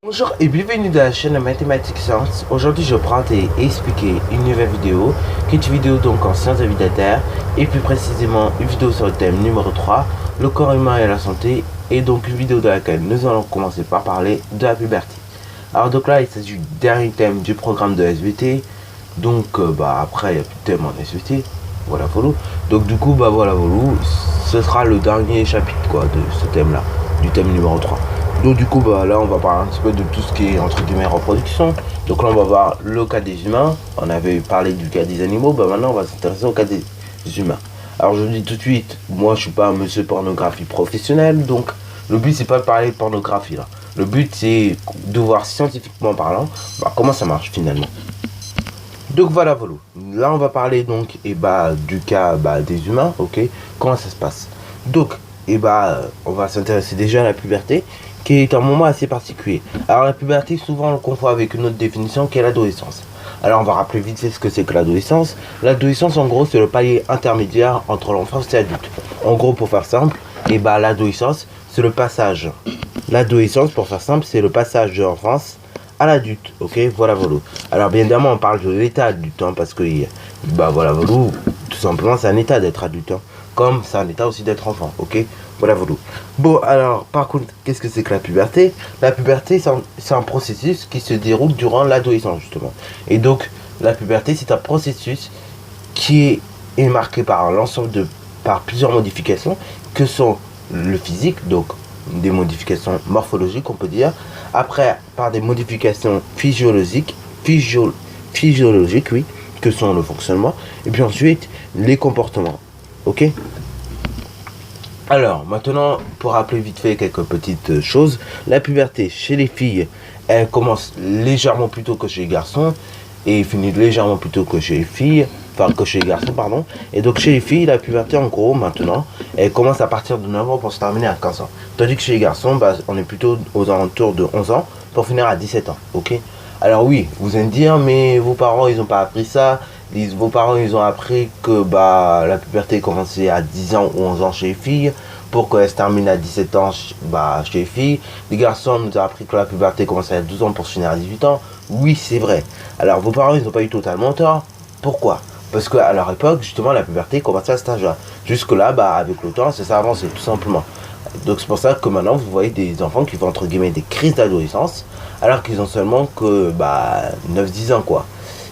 Bonjour et bienvenue dans la chaîne Mathématiques Science. Aujourd'hui je vais prendre et expliquer une nouvelle vidéo qui est une vidéo donc en sciences de vie de la Terre et plus précisément une vidéo sur le thème numéro 3, le corps humain et la santé, et donc une vidéo dans laquelle nous allons commencer par parler de la puberté. Alors donc là il s'agit du dernier thème du programme de SVT, donc après il n'y a plus de thème en SVT, voilà voilà. Donc du coup voilà voilà, ce sera le dernier chapitre quoi de ce thème là, du thème numéro 3. Donc du coup là on va parler un petit peu de tout ce qui est entre guillemets reproduction. Donc là on va voir le cas des humains. On avait parlé du cas des animaux, maintenant on va s'intéresser au cas des humains. Alors je dis tout de suite, moi je suis pas un monsieur pornographie professionnel, donc le but c'est pas de parler de pornographie là. Le but c'est de voir scientifiquement parlant comment ça marche finalement. Donc voilà voilà. Là on va parler donc du cas des humains, ok. Comment ça se passe. Donc on va s'intéresser déjà à la puberté, qui est un moment assez particulier. Alors la puberté, souvent on le confond avec une autre définition qui est l'adolescence. Alors on va rappeler vite fait ce que c'est que l'adolescence. L'adolescence en gros c'est le palier intermédiaire entre l'enfance et l'adulte. En gros pour faire simple, l'adolescence c'est le passage. L'adolescence pour faire simple c'est le passage de l'enfance à l'adulte, ok, voilà voilà. Alors bien évidemment on parle de l'état adulte, parce que voilà voilà, tout simplement c'est un état d'être adulte, comme c'est un état aussi d'être enfant, ok, voilà voilà. Bon alors par contre qu'est-ce que c'est que la puberté? La puberté c'est un processus qui se déroule durant l'adolescence justement, et donc la puberté c'est un processus qui est marqué par par plusieurs modifications que sont le physique, donc des modifications morphologiques on peut dire, après par des modifications physiologiques oui, que sont le fonctionnement, et puis ensuite les comportements, ok. Alors maintenant pour rappeler vite fait quelques petites choses, la puberté chez les filles elle commence légèrement plus tôt que chez les garçons et finit légèrement plus tôt que chez les filles, enfin que chez les garçons pardon. Et donc chez les filles la puberté en gros maintenant elle commence à partir de 9 ans pour se terminer à 15 ans, tandis que chez les garçons on est plutôt aux alentours de 11 ans pour finir à 17 ans, ok. Alors oui, vous allez me dire mais vos parents ils ont pas appris ça, vos parents ils ont appris que la puberté commençait à 10 ans ou 11 ans chez les filles pour qu'elle se termine à 17 ans chez les filles. Les garçons nous ont appris que la puberté commençait à 12 ans pour se finir à 18 ans. Oui, c'est vrai. Alors vos parents ils n'ont pas eu totalement tort. Pourquoi? Parce qu'à leur époque justement la puberté commençait à cet âge là. Jusque là avec le temps ça avance tout simplement. Donc c'est pour ça que maintenant vous voyez des enfants qui font entre guillemets des crises d'adolescence alors qu'ils ont seulement que 9-10 ans quoi.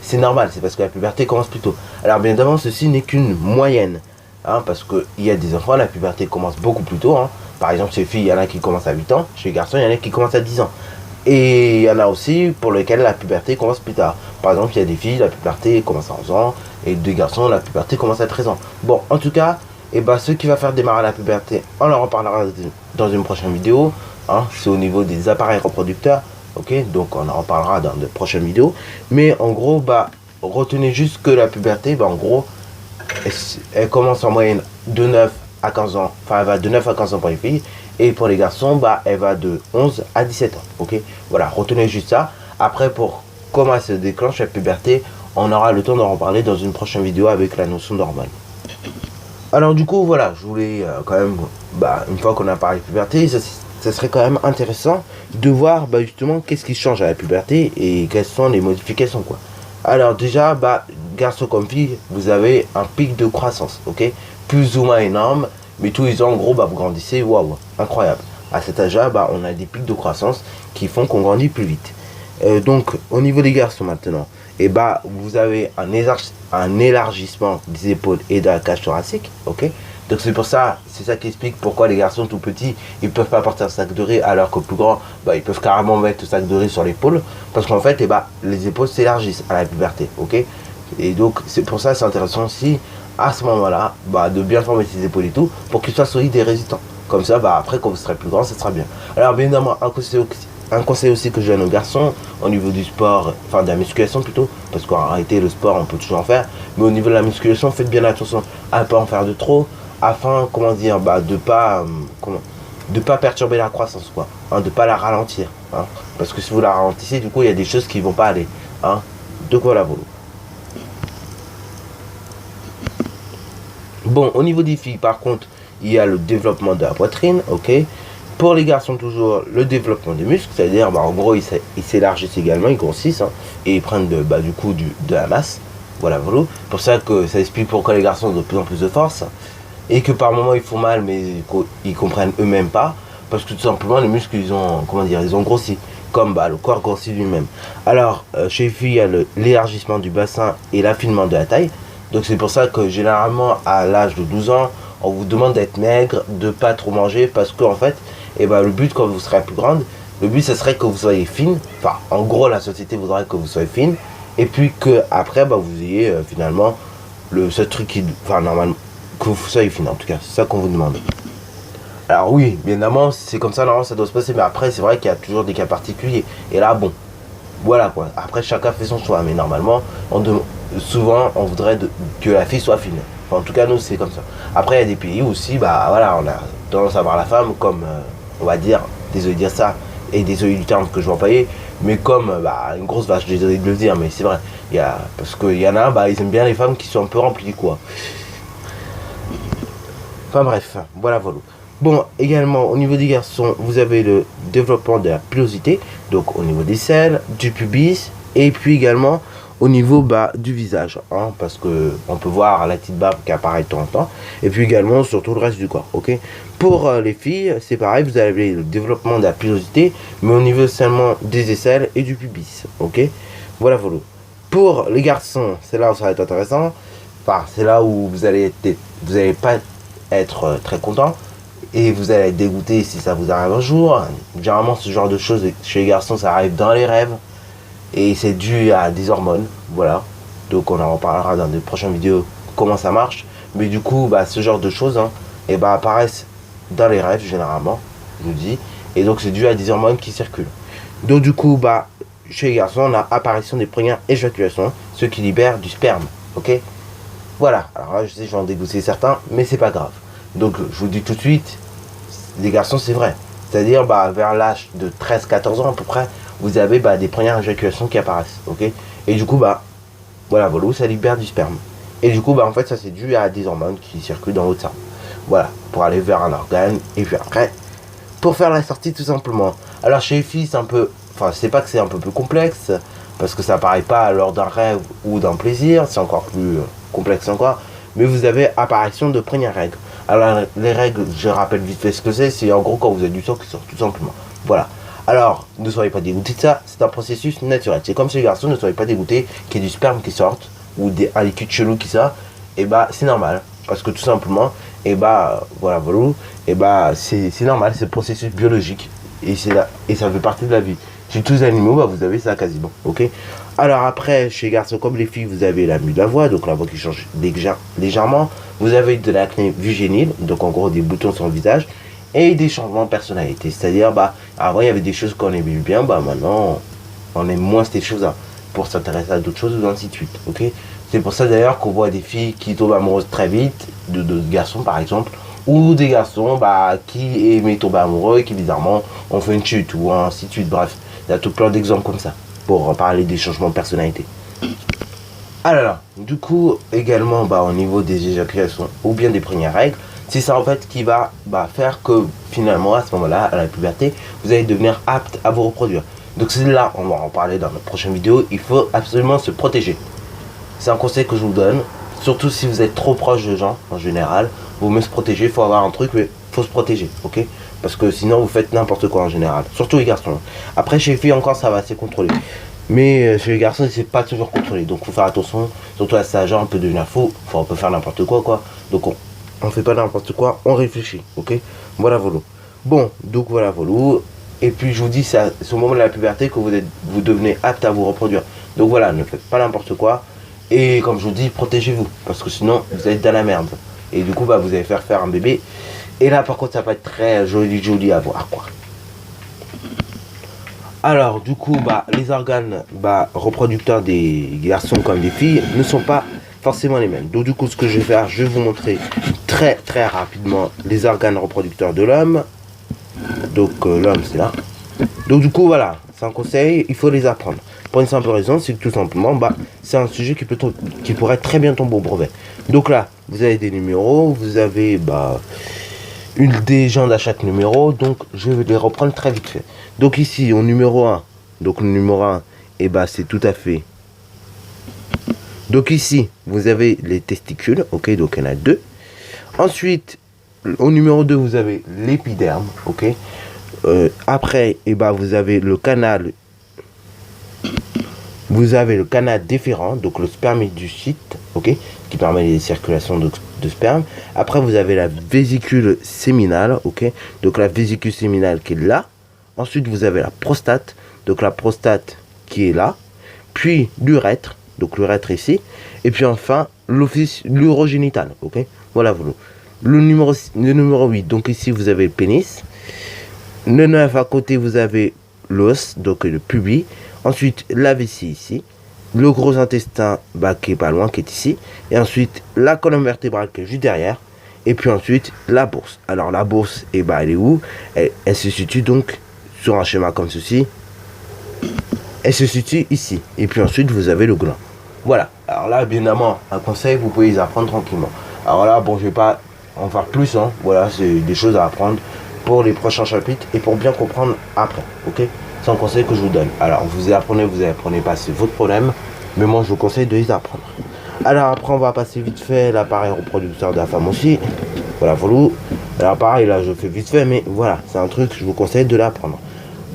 C'est normal, c'est parce que la puberté commence plus tôt. Alors bien évidemment ceci n'est qu'une moyenne, parce qu'il y a des enfants la puberté commence beaucoup plus tôt, Par exemple chez les filles il y en a qui commencent à 8 ans, chez les garçons il y en a qui commencent à 10 ans. Et il y en a aussi pour lesquels la puberté commence plus tard. Par exemple il y a des filles la puberté commence à 11 ans et des garçons la puberté commence à 13 ans. Bon en tout cas, ce qui va faire démarrer la puberté, on en reparlera dans une prochaine vidéo, c'est au niveau des appareils reproducteurs. Ok, donc on en reparlera dans de prochaines vidéos. Mais en gros, retenez juste que la puberté, en gros, elle commence en moyenne de 9 à 15 ans. Enfin, elle va de 9 à 15 ans pour les filles. Et pour les garçons, elle va de 11 à 17 ans. Ok, voilà, retenez juste ça. Après, pour comment elle se déclenche la puberté, on aura le temps d'en reparler dans une prochaine vidéo avec la notion d'hormone. Alors du coup, voilà, je voulais quand même, une fois qu'on a parlé de puberté, ça serait quand même intéressant de voir justement qu'est-ce qui change à la puberté et quelles sont les modifications quoi. Alors déjà garçon comme fille vous avez un pic de croissance, ok, plus ou moins énorme, mais tous les ans en gros vous grandissez, waouh, incroyable. À cet âge là on a des pics de croissance qui font qu'on grandit plus vite. Donc au niveau des garçons maintenant, vous avez un élargissement des épaules et de la cage thoracique, ok. Donc c'est ça qui explique pourquoi les garçons tout petits ils peuvent pas porter un sac de riz alors que plus grands ils peuvent carrément mettre le sac de riz sur l'épaule, parce qu'en fait les épaules s'élargissent à la puberté, ok. Et donc c'est pour ça c'est intéressant aussi à ce moment là de bien former ses épaules et tout pour qu'ils soient solides et résistants, comme ça après quand vous serez plus grand ça sera bien. Alors bien évidemment un conseil aussi que je donne aux garçons au niveau du sport, enfin de la musculation plutôt, parce qu'en réalité le sport on peut toujours en faire, mais au niveau de la musculation faites bien attention à ne pas en faire de trop, afin de pas perturber la croissance quoi, de pas la ralentir, parce que si vous la ralentissez du coup il y a des choses qui vont pas aller, donc voilà. Bon, au niveau des filles, par contre, il y a le développement de la poitrine, ok. Pour les garçons, toujours le développement des muscles, c'est-à-dire, en gros, ils s'élargissent également, ils grossissent, hein, et ils prennent du coup de la masse. Voilà, voilà. Pour ça que ça explique pourquoi les garçons ont de plus en plus de force, et que par moments ils font mal, mais ils comprennent eux-mêmes pas, parce que tout simplement les muscles ils ont, comment dire, ils ont grossi, comme le corps grossit lui-même. Alors, chez les filles, il y a l'élargissement du bassin et l'affinement de la taille. Donc c'est pour ça que généralement à l'âge de 12 ans, on vous demande d'être maigre, de pas trop manger, parce que en fait, le but quand vous serez plus grande, le but ce serait que vous soyez fine. Enfin, en gros, la société voudrait que vous soyez fine, et puis que après, vous ayez finalement ce truc qui, enfin normalement, que vous soyez fine en tout cas, c'est ça qu'on vous demande. Alors oui, bien évidemment, c'est comme ça, normalement ça doit se passer, mais après c'est vrai qu'il y a toujours des cas particuliers. Et là, bon, voilà quoi. Après chacun fait son choix, mais normalement, souvent on voudrait que la fille soit fine. Enfin, en tout cas, nous c'est comme ça. Après, il y a des pays où aussi, voilà, on a tendance à voir la femme comme, on va dire, désolé de dire ça, et désolé du terme que je vais employer, mais comme une grosse vache, désolé de le dire, mais c'est vrai. Parce qu'il y en a, ils aiment bien les femmes qui sont un peu remplies, quoi. Enfin bref, voilà. Bon, également au niveau des garçons, vous avez le développement de la pilosité, donc au niveau des selles, du pubis, et puis également au niveau du visage, hein, parce que on peut voir la petite barbe qui apparaît de temps en temps, et puis également sur tout le reste du corps, ok. Pour les filles, c'est pareil, vous avez le développement de la pilosité, mais au niveau seulement des aisselles et du pubis, ok. Voilà. Pour les garçons, c'est là où ça va être intéressant, enfin c'est là où vous allez pas être très content et vous allez être dégoûté si ça vous arrive un jour. Généralement ce genre de choses chez les garçons ça arrive dans les rêves et c'est dû à des hormones, voilà. Donc on en reparlera dans des prochaines vidéos comment ça marche, mais du coup ce genre de choses apparaissent dans les rêves généralement, je vous dis, et donc c'est dû à des hormones qui circulent. Donc du coup chez les garçons on a apparition des premières éjaculations, ce qui libère du sperme, ok. Voilà, alors là je sais je vais en dégoûter certains, mais c'est pas grave. Donc je vous dis tout de suite, les garçons c'est vrai. C'est-à-dire vers l'âge de 13-14 ans à peu près, vous avez des premières éjaculations qui apparaissent, ok. Et du coup voilà, ça libère du sperme. Et du coup en fait ça c'est dû à des hormones qui circulent dans votre cerveau. Voilà, pour aller vers un organe, et puis après, pour faire la sortie tout simplement. Alors chez les filles c'est un peu, enfin c'est pas que c'est un peu plus complexe, parce que ça apparaît pas lors d'un rêve ou d'un plaisir, c'est encore plus complexe encore, mais vous avez apparition de premières règles. Alors les règles, je rappelle vite fait ce que c'est en gros quand vous avez du sang qui sort tout simplement. Voilà. Alors ne soyez pas dégoûtés de ça, c'est un processus naturel. C'est comme chez les garçons, ne soyez pas dégoûtés qu'il y ait du sperme qui sorte ou un liquide chelou qui sort, et c'est normal, parce que tout simplement, c'est normal, c'est le processus biologique, et ça fait partie de la vie. Chez tous les animaux, vous avez ça quasiment, ok. Alors après, chez les garçons comme les filles, vous avez la mue de la voix, donc la voix qui change légèrement. Vous avez de l'acné vulvénile, donc en gros des boutons sur le visage, et des changements de personnalité. C'est-à-dire, avant il y avait des choses qu'on aimait bien, maintenant on aime moins ces choses-là, pour s'intéresser à d'autres choses, ou ainsi de suite, ok. C'est pour ça d'ailleurs qu'on voit des filles qui tombent amoureuses très vite, de garçons par exemple, ou des garçons qui aimaient tomber amoureux et qui bizarrement ont fait une chute, ou ainsi de suite, bref. Il y a tout plein d'exemples comme ça, pour parler des changements de personnalité. Alors, du coup, également, au niveau des éjaculations ou bien des premières règles, c'est ça en fait qui va faire que finalement, à ce moment-là, à la puberté, vous allez devenir apte à vous reproduire. Donc c'est là, on va en parler dans notre prochaine vidéo, il faut absolument se protéger. C'est un conseil que je vous donne, surtout si vous êtes trop proche de gens, en général, vous mieux se protéger, il faut avoir un truc, mais il faut se protéger, ok. Parce que sinon vous faites n'importe quoi en général, surtout les garçons. Après chez les filles encore ça va, c'est contrôlé. Mais chez les garçons c'est pas toujours contrôlé, donc faut faire attention, surtout à ça, genre on peut devenir fou, on peut faire n'importe quoi. Donc on fait pas n'importe quoi, on réfléchit, ok. Voilà. Bon, donc voilà. Et puis je vous dis, c'est au moment de la puberté que vous devenez apte à vous reproduire. Donc voilà, ne faites pas n'importe quoi. Et comme je vous dis, protégez-vous, parce que sinon vous êtes dans la merde. Et du coup vous allez faire un bébé. Et là par contre ça va être très joli à voir, quoi. Alors du coup les organes reproducteurs des garçons comme des filles ne sont pas forcément les mêmes. Donc du coup ce que je vais faire, je vais vous montrer très rapidement les organes reproducteurs de l'homme. Donc l'homme c'est là. Donc du coup voilà, c'est un conseil, il faut les apprendre. Pour une simple raison, c'est que tout simplement, c'est un sujet qui pourrait très bien tomber au brevet. Donc là, vous avez des numéros, vous avez des gens à chaque numéro, donc je vais les reprendre très vite fait. Donc ici, au numéro 1, donc le numéro 1, c'est tout à fait... Donc ici, vous avez les testicules, ok, donc il y en a 2. Ensuite, au numéro 2, vous avez l'épiderme, ok. Après, vous avez le canal... Vous avez le canal déférent, donc le spermidocite, ok, qui permet les circulations de sperme. Après, vous avez la vésicule séminale, ok, donc la vésicule séminale qui est là. Ensuite, vous avez la prostate, donc la prostate qui est là. Puis l'urètre, donc l'urètre ici. Et puis enfin, l'urogénital, ok. Voilà, le numéro 8, donc ici, vous avez le pénis. Le 9, à côté, vous avez l'os, donc le pubis. Ensuite, la vessie ici. Le gros intestin qui est pas loin, qui est ici. Et ensuite, la colonne vertébrale qui est juste derrière. Et puis ensuite, la bourse. Alors, la bourse, elle est où? Elle se situe donc sur un schéma comme ceci. Elle se situe ici. Et puis ensuite, vous avez le gland. Voilà. Alors là, bien évidemment, un conseil, vous pouvez les apprendre tranquillement. Alors là, bon, je vais pas en faire plus. Hein. Voilà, c'est des choses à apprendre pour les prochains chapitres et pour bien comprendre après. Ok? C'est un conseil que je vous donne. Alors, vous apprenez pas, c'est votre problème. Mais moi, je vous conseille de les apprendre. Alors, après, on va passer vite fait l'appareil reproducteur de la femme aussi. Voilà. Alors, pareil, là, je fais vite fait, mais voilà, c'est un truc que je vous conseille de l'apprendre.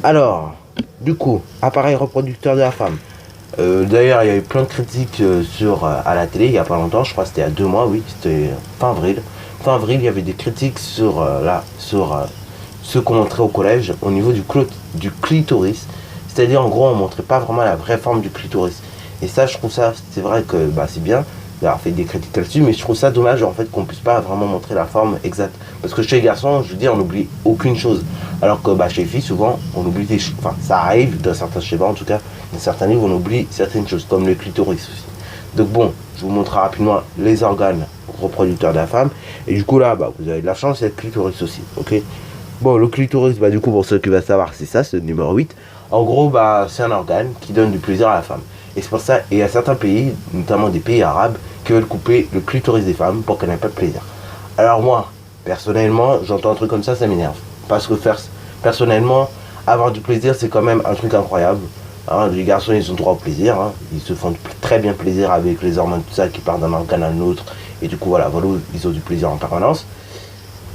Alors, du coup, appareil reproducteur de la femme. D'ailleurs, il y a eu plein de critiques à la télé il n'y a pas longtemps. Je crois que c'était il y a 2 mois, oui. C'était fin avril. Fin avril, il y avait des critiques sur ce qu'on montrait au collège au niveau du clitoris. C'est-à-dire, en gros, on ne montrait pas vraiment la vraie forme du clitoris. Et ça, je trouve ça, c'est vrai que c'est bien d'avoir fait des critiques là-dessus, mais je trouve ça dommage en fait qu'on puisse pas vraiment montrer la forme exacte. Parce que chez les garçons, je veux dire, on n'oublie aucune chose. Alors que chez les filles, souvent, on oublie des choses. Enfin, ça arrive dans certains schémas, en tout cas, dans certains livres, on oublie certaines choses, comme le clitoris aussi. Donc bon, je vous montre rapidement les organes reproducteurs de la femme. Et du coup là, vous avez de la chance, c'est le clitoris aussi, ok. Bon, le clitoris, du coup, pour ceux qui veulent savoir, c'est ça, c'est le numéro 8. En gros, c'est un organe qui donne du plaisir à la femme. Et c'est pour ça, et il y a certains pays, notamment des pays arabes, qui veulent couper le clitoris des femmes pour qu'elles n'aient pas de plaisir. Alors moi, personnellement, j'entends un truc comme ça m'énerve. Parce que personnellement, avoir du plaisir, c'est quand même un truc incroyable. Hein, les garçons, ils ont droit au plaisir. Hein. Ils se font très bien plaisir avec les hormones, tout ça, qui partent d'un organe à un autre. Et du coup, voilà, ils ont du plaisir en permanence.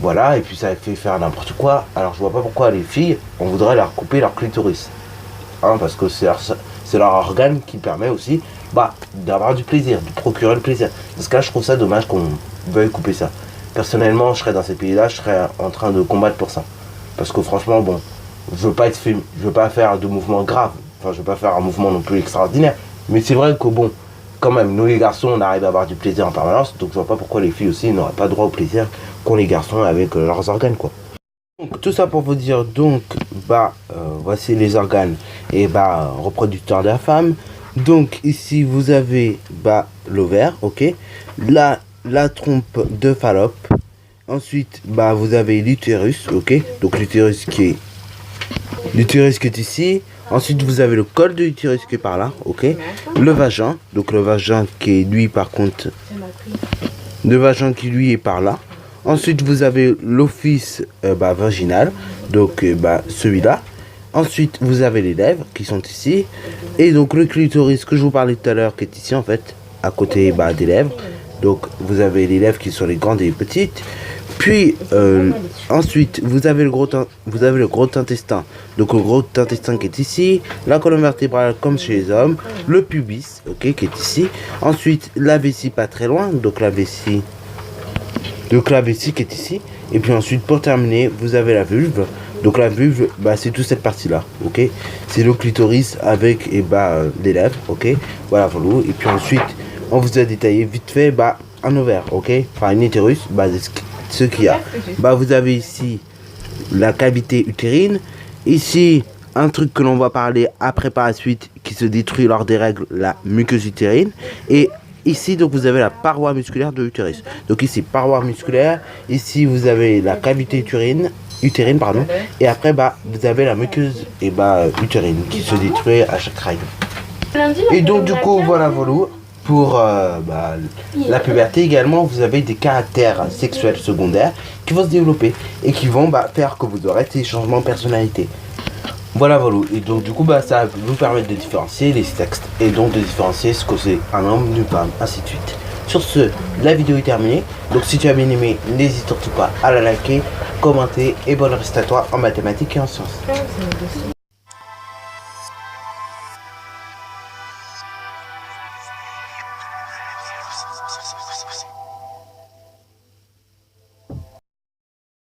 Voilà, et puis ça fait faire n'importe quoi. Alors je vois pas pourquoi les filles, on voudrait leur couper leur clitoris. Hein, parce que c'est leur organe qui permet aussi d'avoir du plaisir, de procurer le plaisir. Dans ce cas, je trouve ça dommage qu'on veuille couper ça. Personnellement, je serais dans ces pays-là, je serais en train de combattre pour ça. Parce que franchement, je veux pas faire de mouvements graves. Enfin, je veux pas faire un mouvement non plus extraordinaire. Mais c'est vrai que quand même, nous les garçons, on arrive à avoir du plaisir en permanence. Donc je vois pas pourquoi les filles aussi n'auraient pas droit au plaisir qu'ont les garçons avec leurs organes, quoi. Donc tout ça pour vous dire, donc, voici les organes reproducteurs de la femme. Donc ici vous avez l'ovaire, ok. Là, la trompe de Fallope. Ensuite, vous avez l'utérus, ok. Donc l'utérus qui est ici. Ensuite, vous avez le col de l'utérus qui est par là, ok. Le vagin, donc le vagin qui est lui par contre, le vagin qui lui est par là. Ensuite, vous avez l'office vaginal, donc celui-là. Ensuite, vous avez les lèvres qui sont ici. Et donc le clitoris que je vous parlais tout à l'heure qui est ici en fait, à côté des lèvres. Donc vous avez les lèvres qui sont les grandes et les petites. Puis ensuite vous avez le gros intestin. Donc le gros intestin qui est ici, la colonne vertébrale comme chez les hommes, le pubis, ok, qui est ici. Ensuite la vessie pas très loin, donc la vessie qui est ici. Et puis ensuite pour terminer vous avez la vulve. Donc la vulve, c'est toute cette partie là, ok. C'est le clitoris avec les lèvres, ok. Voilà. Et puis ensuite on vous a détaillé vite fait un ovaire, ok. Enfin un utérus, ce qu'il y a. Vous avez ici la cavité utérine. Ici, un truc que l'on va parler après par la suite, qui se détruit lors des règles, la muqueuse utérine. Et ici, donc, vous avez la paroi musculaire de l'utérus. Donc ici, paroi musculaire. Ici, vous avez la cavité utérine, pardon. Et après, vous avez la muqueuse utérine qui se détruit à chaque règle. Et donc du coup, voilà, pour la puberté également, vous avez des caractères sexuels secondaires qui vont se développer et qui vont faire que vous aurez des changements de personnalité. Voilà. Et donc du coup, ça va vous permettre de différencier les sexes et donc de différencier ce que c'est un homme d'une femme, ainsi de suite. Sur ce, la vidéo est terminée. Donc si tu as bien aimé, n'hésite surtout pas à la liker, commenter et bonne reste à toi en mathématiques et en sciences.